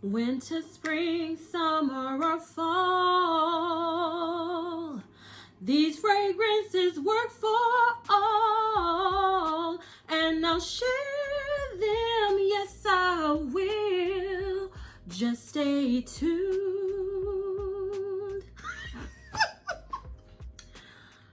Winter, spring, summer, or fall, these fragrances work for all, and I'll share them, yes I will. Just stay tuned.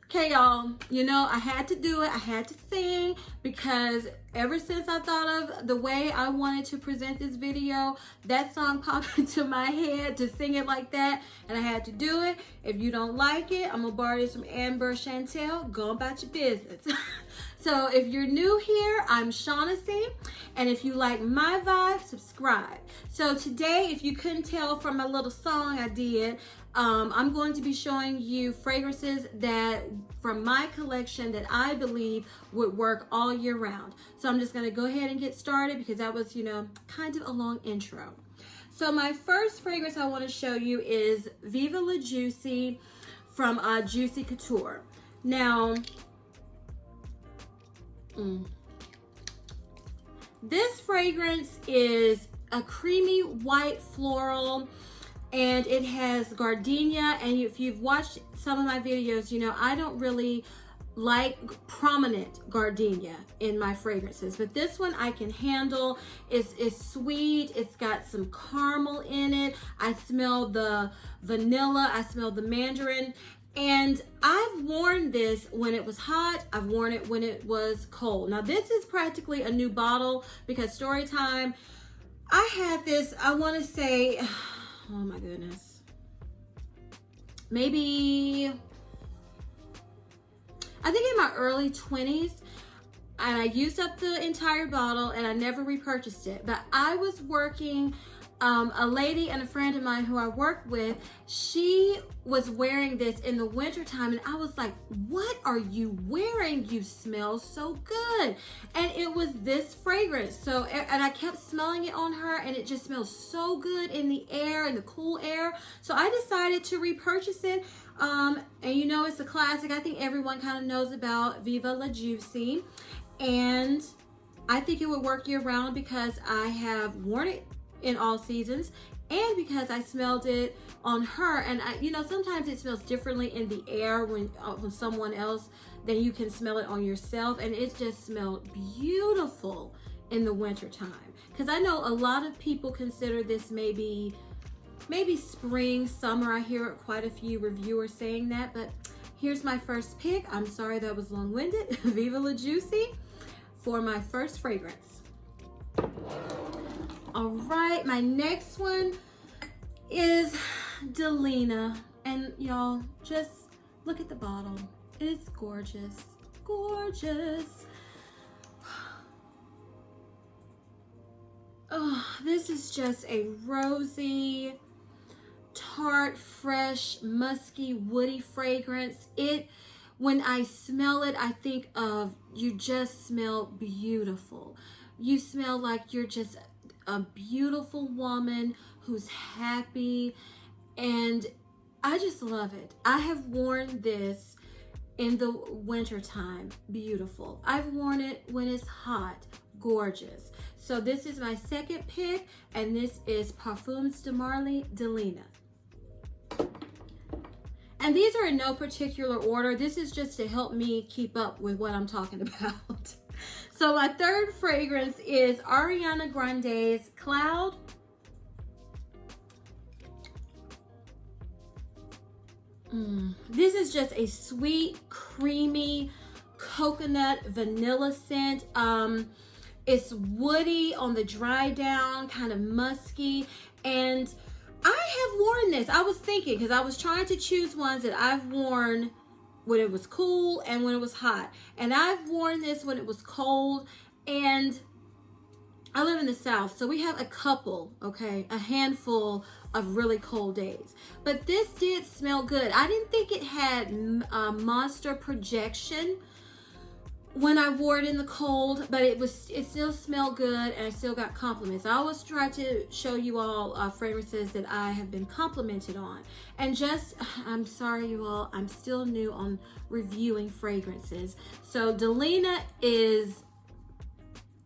Okay, y'all, you know, I had to do it. I had to sing because ever since I thought of the way I wanted to present this video, that song popped into my head to sing it like that, and I had to do it. If you don't like it, I'm gonna borrow this from Amber Chantel. Go about your business. So if you're new here, I'm Shaughnessy, and if you like my vibe, subscribe. So today, if you couldn't tell from my little song I did, I'm going to be showing you fragrances that from my collection that I believe would work all year round. So I'm just going to go ahead and get started because that was, you know, kind of a long intro. So my first fragrance I want to show you is Viva La Juicy from Juicy Couture. Now, this fragrance is a creamy white floral, and it has gardenia. And if you've watched some of my videos, you know I don't really like prominent gardenia in my fragrances, but this one I can handle. It's sweet, it's got some caramel in it. I smell the vanilla, I smell the mandarin. And I've worn this when it was hot. I've worn it when it was cold. Now this is practically a new bottle because story time, I had this, I want to say, oh my goodness, maybe, I think in my early 20s, and I used up the entire bottle and I never repurchased it. But I was working, a lady and a friend of mine who I work with, she was wearing this in the winter time, and I was like, what are you wearing? You smell so good. And it was this fragrance. So, and I kept smelling it on her, and it just smells so good in the air, in the cool air. So I decided to repurchase it. And you know, it's a classic. I think everyone kind of knows about Viva La Juicy. And I think it would work year round because I have worn it in all seasons, and because I smelled it on her. And you know, sometimes it smells differently in the air when someone else than you can smell it on yourself, and it just smelled beautiful in the winter time. Because I know a lot of people consider this maybe spring, summer. I hear quite a few reviewers saying that, but here's my first pick. I'm sorry that was long-winded. Viva La Juicy for my first fragrance. All right, my next one is Delina, and y'all just look at the bottle. It's gorgeous, gorgeous. Oh, this is just a rosy, tart, fresh, musky, woody fragrance. When I smell it, I think of, you just smell beautiful. You smell like you're just a beautiful woman who's happy, and I just love it. I have worn this in the winter time, beautiful. I've worn it when it's hot, gorgeous. So this is my second pick, and this is Parfums de Marly Delina. And these are in no particular order. This is just to help me keep up with what I'm talking about. So my third fragrance is Ariana Grande's Cloud. This is just a sweet, creamy, coconut, vanilla scent. It's woody on the dry down, kind of musky. And I have worn this. I was thinking, because I was trying to choose ones that I've worn when it was cool and when it was hot. And I've worn this when it was cold, and I live in the South, so we have a couple, okay, a handful of really cold days. But this did smell good. I didn't think it had monster projection when I wore it in the cold, but it still smelled good, and I still got compliments. I always try to show you all fragrances that I have been complimented on. And just, I'm sorry you all, I'm still new on reviewing fragrances. So Delina is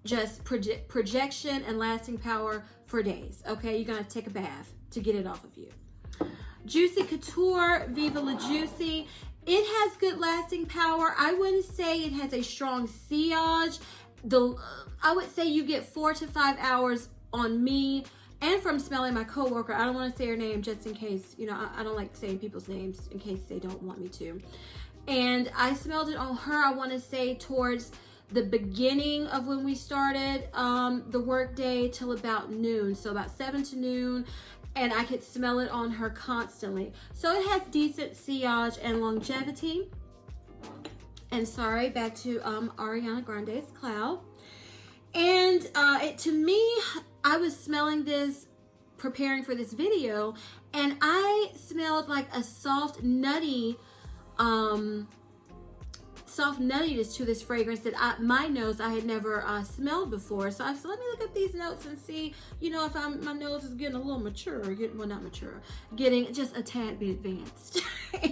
just projection and lasting power for days. Okay, you're gonna take a bath to get it off of you. Juicy Couture, Viva La Juicy. It has good lasting power. I wouldn't say it has a strong sillage. I would say you get 4 to 5 hours on me and from smelling my coworker. I don't want to say her name just in case, you know, I don't like saying people's names in case they don't want me to. And I smelled it on her, I want to say towards the beginning of when we started the work day till about noon. So about 7 to noon. And I could smell it on her constantly. So it has decent sillage and longevity. And sorry, back to Ariana Grande's Cloud. And to me, I was smelling this, preparing for this video, and I smelled like a soft nuttiness to this fragrance that my nose I had never smelled before. So I said, let me look at these notes and see, you know, if my nose is getting a little mature, well, not mature, getting just a tad bit advanced.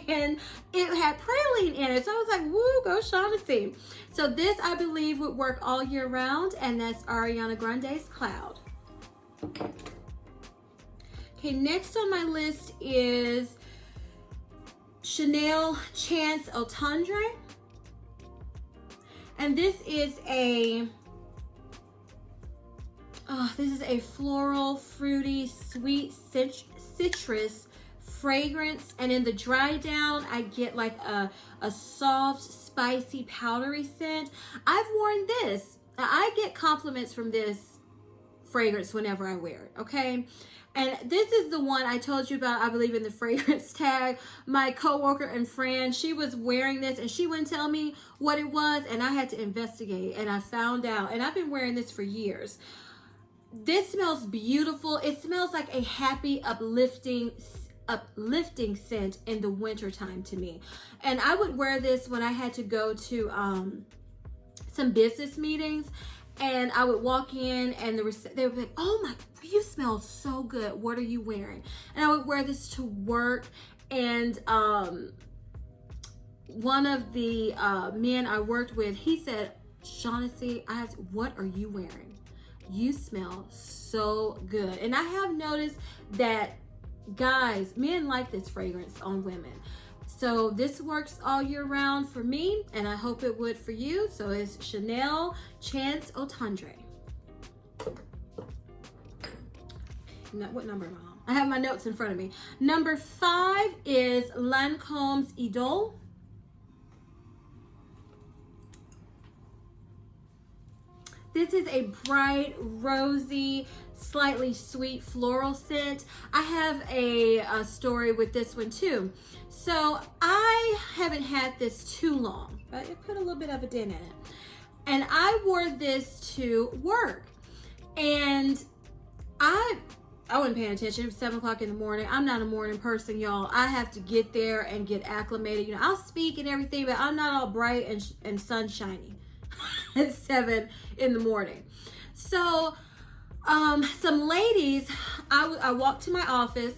And it had praline in it, so I was like, woo, go Shaughnessy. So this, I believe, would work all year round, and that's Ariana Grande's Cloud. Okay, next on my list is Chanel Chance Eau Tendre. And this is a floral, fruity, sweet citrus fragrance. And in the dry down, I get like a soft, spicy, powdery scent. I've worn this. I get compliments from this fragrance whenever I wear it, okay? And this is the one I told you about, I believe, in the fragrance tag. My coworker and friend, she was wearing this and she wouldn't tell me what it was, and I had to investigate, and I found out, and I've been wearing this for years. This smells beautiful. It smells like a happy, uplifting scent in the winter time to me. And I would wear this when I had to go to some business meetings. And I would walk in and they would be like, oh my, you smell so good. What are you wearing? And I would wear this to work. And one of the men I worked with, he said, Shaughnessy, what are you wearing? You smell so good. And I have noticed that men like this fragrance on women. So this works all year round for me, and I hope it would for you. So it's Chanel Chance Eau Tendre. What number am I on? I have my notes in front of me. Number 5 is Lancome's Idole. This is a bright, rosy, slightly sweet floral scent. I have a story with this one too. So I haven't had this too long, but it put a little bit of a dent in it. And I wore this to work, and I wasn't paying attention. It was 7 o'clock in the morning. I'm not a morning person, y'all. I have to get there and get acclimated. You know, I'll speak and everything, but I'm not all bright and sunshiny at 7 in the morning. So some ladies, I walked to my office,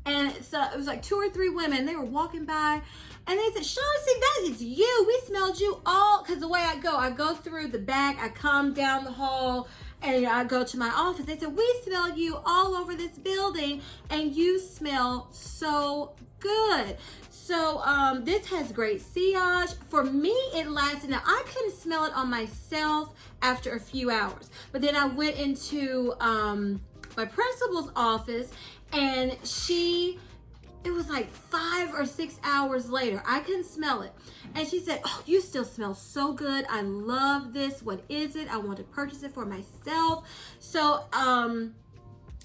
and so it was like 2 or 3 women. They were walking by, and they said, Shaughnessy, that is you. We smelled you all, because the way I go through the back, I come down the hall, and I go to my office. They said, we smell you all over this building, and you smell so good. So this has great sillage. For me, it lasted. Now, I couldn't smell it on myself after a few hours, but then I went into my principal's office, and it was like 5 or 6 hours later. I couldn't smell it. And she said, oh, you still smell so good. I love this. What is it? I want to purchase it for myself. So I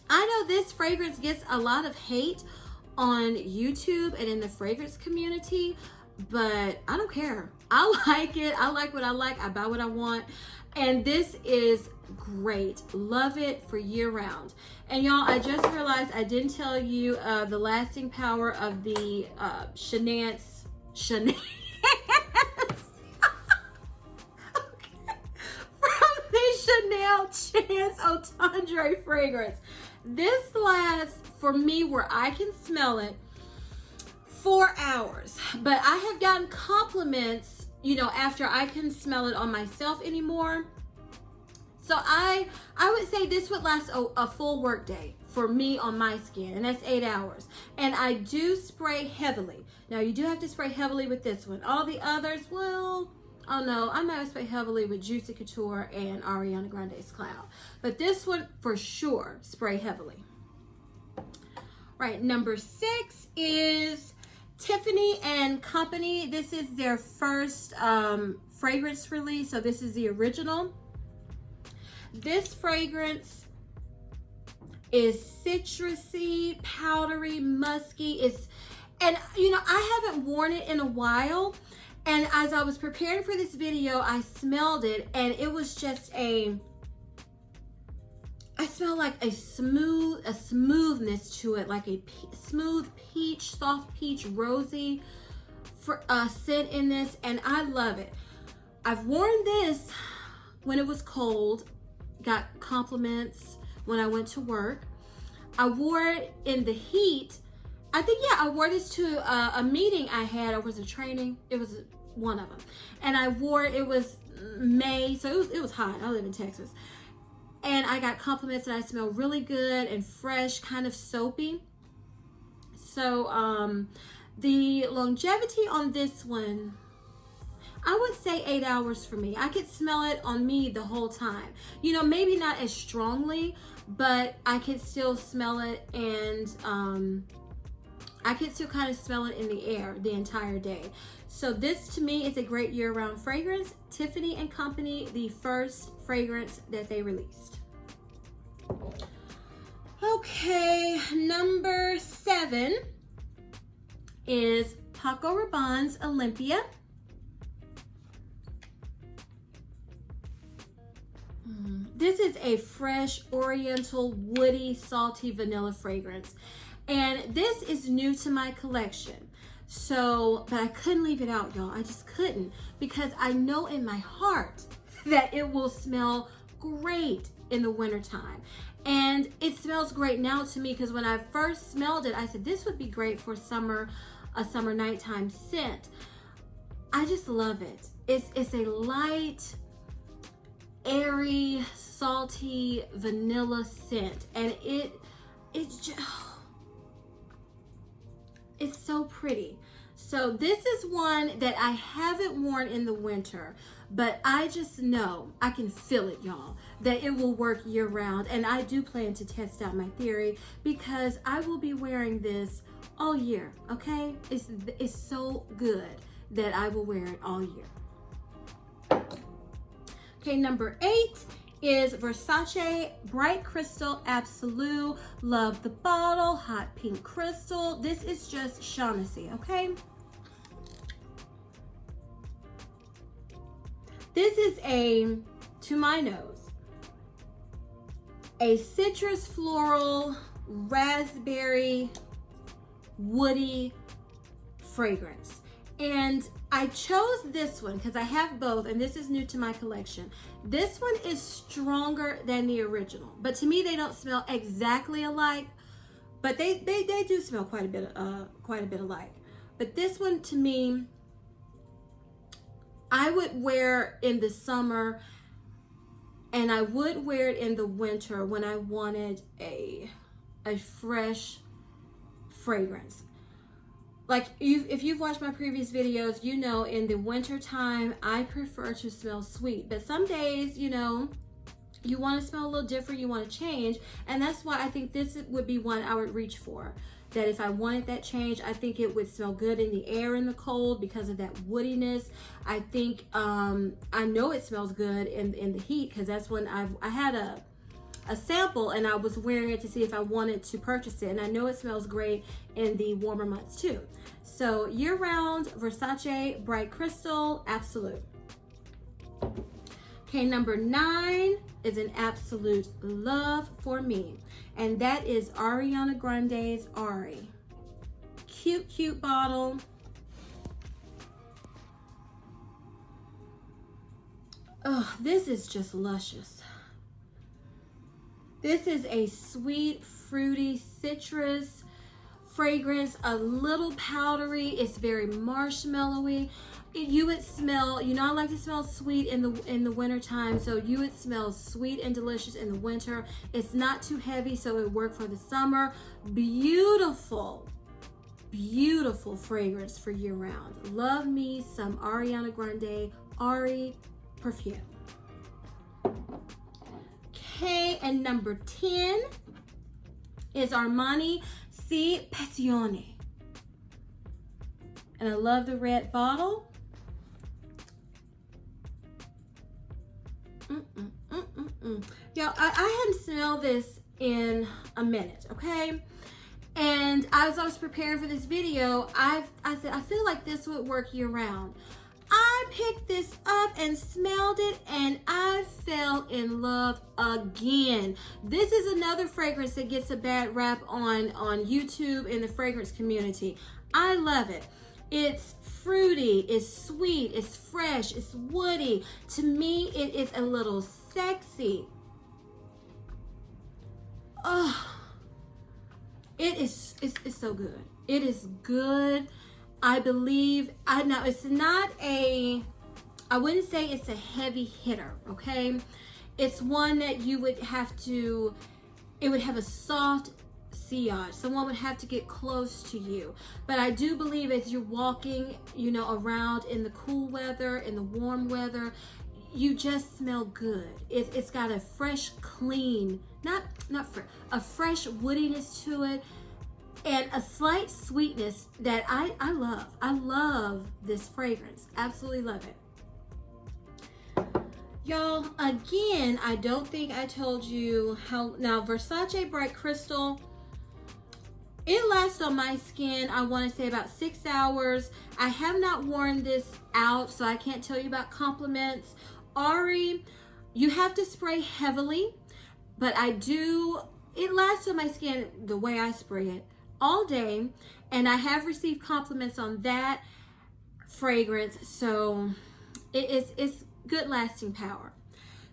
know this fragrance gets a lot of hate on YouTube and in the fragrance community, but I don't care. I like it. I like what I like. I buy what I want. And this is great. Love it for year round. And y'all, I just realized I didn't tell you the lasting power of the Chanel from the Chanel Chance Eau Tendre fragrance. This lasts, for me, where I can smell it, 4 hours. But I have gotten compliments, you know, after I couldn't smell it on myself anymore. So I would say this would last a full work day for me on my skin, and that's 8 hours. And I do spray heavily. Now you do have to spray heavily with this one. All the others, well, oh no, I might spray heavily with Juicy Couture and Ariana Grande's Cloud. But this one for sure, spray heavily. Right, number 6 is Tiffany and Company. This is their first fragrance release, so this is the original. This fragrance is citrusy, powdery, musky. And you know, I haven't worn it in a while, and as I was preparing for this video, I smelled it, and it was just I smell like a smoothness to it, like a smooth peach, soft peach, rosy scent in this, and I love it. I've worn this when it was cold, got compliments when I went to work. I wore it in the heat. I think, yeah, I wore this to a meeting I had, or was a training? It was one of them. And I wore it was May, so it was hot. I live in Texas. And I got compliments and I smell really good and fresh, kind of soapy. So the longevity on this one, I would say 8 hours for me. I could smell it on me the whole time. You know, maybe not as strongly, but I could still smell it, and I could still kind of smell it in the air the entire day. So this to me is a great year-round fragrance. Tiffany and Company, the first fragrance that they released. Okay, number 7 is Paco Rabanne's Olympea. This is a fresh, oriental, woody, salty vanilla fragrance. And this is new to my collection. So, but I couldn't leave it out, y'all. I just couldn't, because I know in my heart that it will smell great in the wintertime. And it smells great now to me, because when I first smelled it, I said, this would be great for summer, a summer nighttime scent. I just love it. It's a light, airy, salty vanilla scent, and it's just, it's so pretty. So this is one that I haven't worn in the winter, but I just know, I can feel it, y'all, that it will work year round. And I do plan to test out my theory, because I will be wearing this all year, okay? It's so good that I will wear it all year. Okay, number 8 is Versace Bright Crystal Absolu. Love the bottle, hot pink crystal. This is just Shaughnessy, okay? This is to my nose, a citrus floral, raspberry, woody fragrance. And I chose this one because I have both, and this is new to my collection. This one is stronger than the original, but to me they don't smell exactly alike, but they do smell quite a bit alike. But this one, to me, I would wear in the summer, and I would wear it in the winter when I wanted a fresh fragrance. Like, if you've watched my previous videos, you know in the winter time, I prefer to smell sweet. But some days, you know, you want to smell a little different, you want to change. And that's why I think this would be one I would reach for. That if I wanted that change, I think it would smell good in the air in the cold because of that woodiness. I think, I know it smells good in the heat, because that's when I had a sample and I was wearing it to see if I wanted to purchase it. And I know it smells great in the warmer months too. So year-round Versace Bright Crystal Absolu. Okay, number 9 is an absolute love for me, and that is Ariana Grande's Ari. Cute, cute bottle. Oh, this is just luscious. This is a sweet, fruity, citrus, fragrance, a little powdery. It's very marshmallowy. You would smell, you know, I like to smell sweet in the winter time, so you would smell sweet and delicious in the winter. It's not too heavy, so it would work for the summer. Beautiful, beautiful fragrance for year round. Love me some Ariana Grande Ari perfume. Okay, and number 10 is Armani Passione. And I love the red bottle. Y'all, I hadn't smelled this in a minute, okay? And as I was preparing for this video, I said, I feel like this would work year round. I picked this up and smelled it, and I fell in love again. This is another fragrance that gets a bad rap on YouTube in the fragrance community. I love it. It's fruity, it's sweet, it's fresh, it's woody. To me, it is a little sexy. Oh, it's so good. It is good. I believe, now it's not I wouldn't say it's a heavy hitter, okay? It's one that you would have to, it would have a soft sillage. Someone would have to get close to you. But I do believe as you're walking, you know, around in the cool weather, in the warm weather, you just smell good. It's got a fresh, clean, a fresh woodiness to it, and a slight sweetness that I love. I love this fragrance. Absolutely love it. Y'all, again, I don't think I told you how, now Versace Bright Crystal, it lasts on my skin, I want to say about 6 hours. I have not worn this out, so I can't tell you about compliments. Ari, you have to spray heavily, but it lasts on my skin the way I spray it all day, and I have received compliments on that fragrance, so it's good lasting power.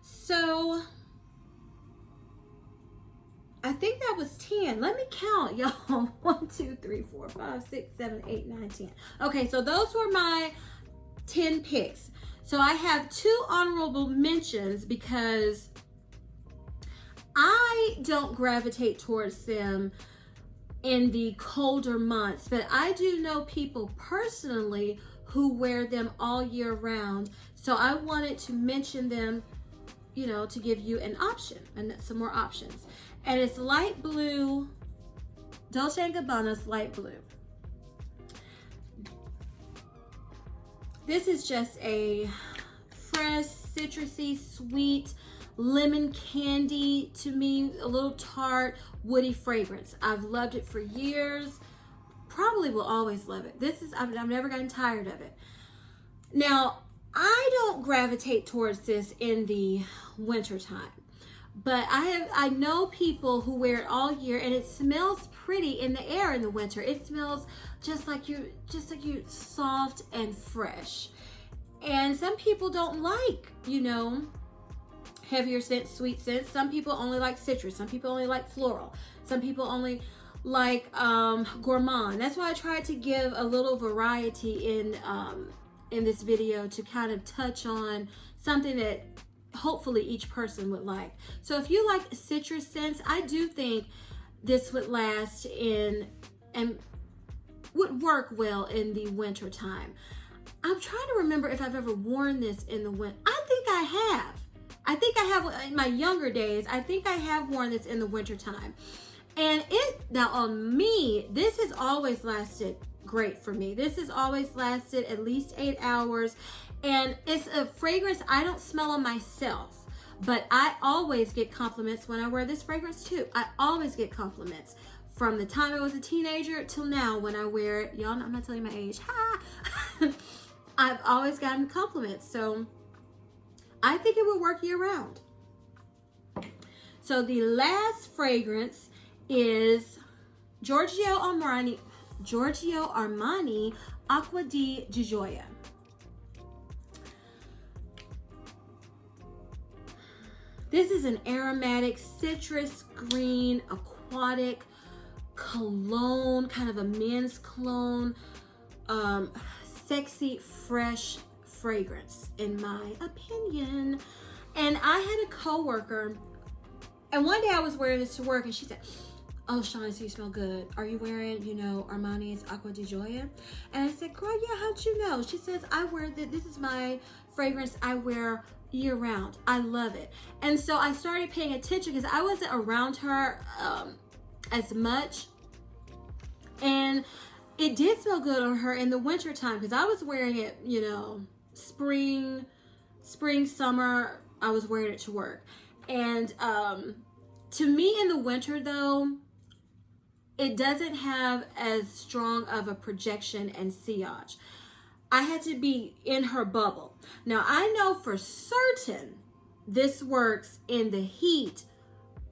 So I think that was 10. Let me count, y'all. 1, 2, 3, 4, 5, 6, 7, 8, 9, 10. Okay, so those were my 10 picks. So I have 2 honorable mentions because I don't gravitate towards them in the colder months, but I do know people personally who wear them all year round. So I wanted to mention them, you know, to give you an option and some more options. And it's light blue, Dolce & Gabbana's light blue. This is just a fresh, citrusy, sweet, lemon candy, to me, a little tart, woody fragrance. I've loved it for years. Probably will always love it. I've never gotten tired of it. Now, I don't gravitate towards this in the winter time, but I know people who wear it all year, and it smells pretty in the air in the winter. It smells just like you soft and fresh. And some people don't like, you know, heavier scents, sweet scents. Some people only like citrus. Some people only like floral. Some people only like gourmand. That's why I tried to give a little variety in this video to kind of touch on something that hopefully each person would like. So if you like citrus scents, I do think this would last in and would work well in the winter time. I'm trying to remember if I've ever worn this in the winter. I think I have. In my younger days, I think I have worn this in the winter time. And now on me, this has always lasted great for me. This has always lasted at least 8 hours. And it's a fragrance I don't smell on myself, but I always get compliments when I wear this fragrance too. I always get compliments from the time I was a teenager till now when I wear it. Y'all, I'm not telling you my age. Ha! I've always gotten compliments. So I think it would work year round. So the last fragrance is Giorgio Armani Acqua di Gioa. This is an aromatic citrus green aquatic cologne, kind of a men's cologne, sexy, fresh fragrance, in my opinion. And I had a coworker, and one day I was wearing this to work, and she said, "Oh, Shaughnessy, you smell good. Are you wearing, you know, Armani's Acqua di Gioa?" And I said, "Girl, yeah, how'd you know?" She says, "I wear this is my fragrance I wear year round. I love it." And so I started paying attention because I wasn't around her as much. And it did smell good on her in the winter time because I was wearing it, you know, spring, summer, I was wearing it to work. And to me in the winter though, it doesn't have as strong of a projection and sillage. I had to be in her bubble. Now I know for certain this works in the heat.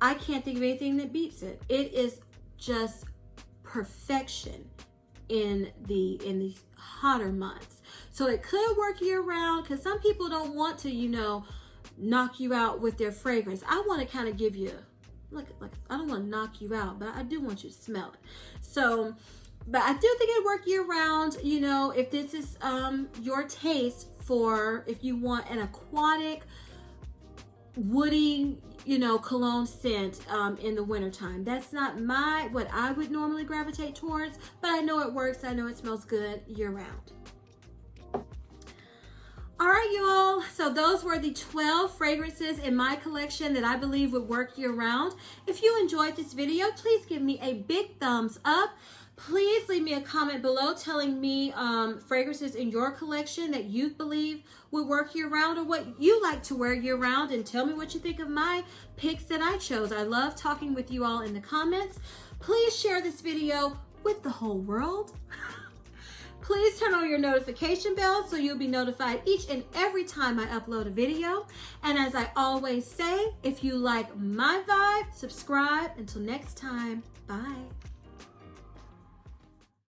I can't think of anything that beats it. It is just perfection in the hotter months. So it could work year round because some people don't want to, you know, knock you out with their fragrance. I want to kind of give you like I don't want to knock you out, but I do want you to smell it. So, but I do think it'd work year round, you know, if this is your taste for, if you want an aquatic, woody, you know, cologne scent in the wintertime. That's not what I would normally gravitate towards, but I know it works. I know it smells good year round. All right, y'all. So those were the 12 fragrances in my collection that I believe would work year round. If you enjoyed this video, please give me a big thumbs up. Please leave me a comment below telling me fragrances in your collection that you believe would work year round, or what you like to wear year round, and tell me what you think of my picks that I chose. I love talking with you all in the comments. Please share this video with the whole world. Please turn on your notification bell so you'll be notified each and every time I upload a video. And as I always say, if you like my vibe, subscribe. Until next time, bye.